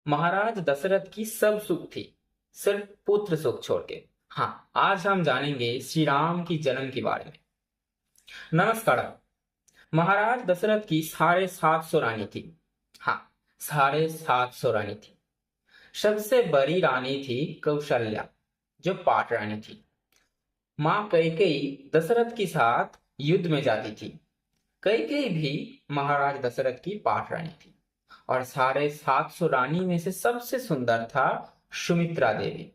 महाराज दशरथ की सब सुख थी, सिर्फ पुत्र सुख छोड़ के। हाँ, आज हम जानेंगे श्री राम की जन्म के बारे में। नमस्कार। महाराज दशरथ की 750 रानी थी। हाँ, 750 रानी थी। सबसे बड़ी रानी थी कौशल्या, जो पाट रानी थी। माँ कैकेयी दशरथ के साथ युद्ध में जाती थी। कैकेयी भी महाराज दशरथ की पाट रानी थी। और 750 रानी में से सबसे सुंदर था सुमित्रा देवी।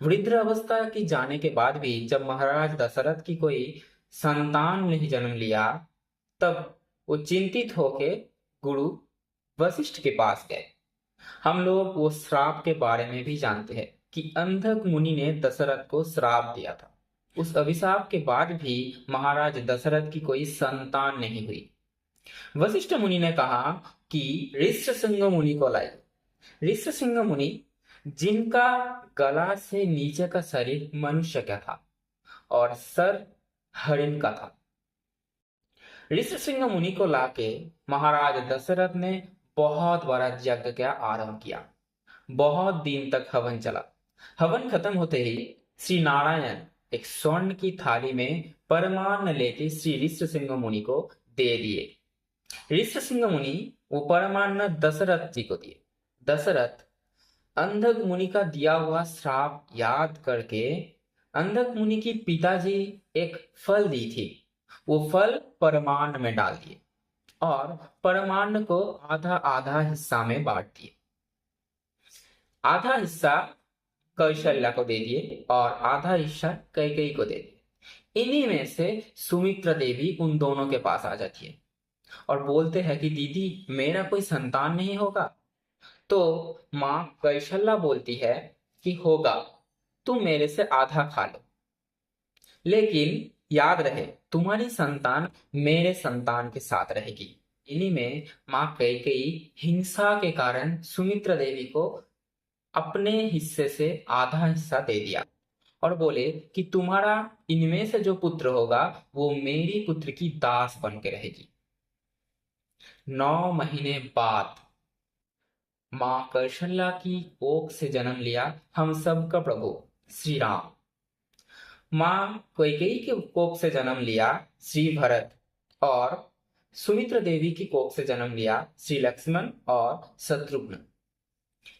वृद्ध अवस्था की जाने के बाद भी जब महाराज दशरथ की कोई संतान नहीं जन्म लिया, तब वो चिंतित होके गुरु वशिष्ठ के पास गए। हम लोग वो श्राप के बारे में भी जानते हैं कि अंधक मुनि ने दशरथ को श्राप दिया था। उस अभिशाप के बाद भी महाराज दशरथ की कोई संतान नहीं हुई। वशिष्ठ मुनि ने कहा कि ऋष्यशृंग मुनि को लाइए। ऋष्यशृंग मुनि, जिनका गला से नीचे का शरीर मनुष्य का था और सर हरिण का था। ऋष्यशृंग मुनि को लाके महाराज दशरथ ने बहुत बड़ा यज्ञ का आरंभ किया। बहुत दिन तक हवन चला। हवन खत्म होते ही श्री नारायण एक स्वर्ण की थाली में परमान्न लेके श्री ऋष्यशृंग मुनि को दे दिए। ऋष्यशृंग मुनि वो परमान्न दशरथ जी को दिए। दशरथ अंधक मुनि का दिया हुआ श्राप याद करके अंधक मुनि की पिताजी एक फल दी थी, वो फल परमान्न में डाल दिए और परमान्न को आधा आधा हिस्सा में बांट दिए। आधा हिस्सा कौशल्या को दे दिए और आधा हिस्सा कैकेयी को दे दिए। इन्हीं में से सुमित्रा देवी उन दोनों के पास आ जाती है और बोलते हैं कि दीदी, मेरा कोई संतान नहीं होगा। तो माँ कौशल्या बोलती है कि होगा, तुम मेरे से आधा खा लो, लेकिन याद रहे तुम्हारी संतान मेरे संतान के साथ रहेगी। इन्हीं में माँ कैकेयी हिंसा के कारण सुमित्रा देवी को अपने हिस्से से आधा हिस्सा दे दिया और बोले कि तुम्हारा इनमें से जो पुत्र होगा वो मेरी पुत्र की दास बन के रहेगी। 9 महीने बाद माँ कौशल्या की कोख से जन्म लिया हम सबका प्रभु श्री राम। माँ कैकेयी के कोख से जन्म लिया श्री भरत और सुमित्रा देवी की कोख से जन्म लिया श्री लक्ष्मण और शत्रुघ्न।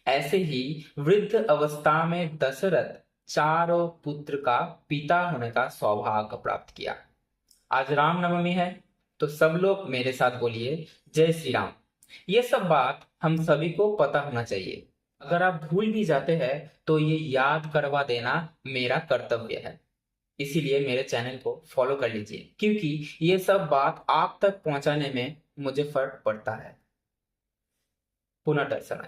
ऐसे ही वृद्ध अवस्था में दशरथ चारों पुत्र का पिता होने का सौभाग्य प्राप्त किया। आज रामनवमी है, तो सब लोग मेरे साथ बोलिए जय श्री राम। ये सब बात हम सभी को पता होना चाहिए। अगर आप भूल भी जाते हैं तो ये याद करवा देना मेरा कर्तव्य है। इसीलिए मेरे चैनल को फॉलो कर लीजिए, क्योंकि ये सब बात आप तक पहुंचाने में मुझे फर्क पड़ता है। पुनः दर्शन।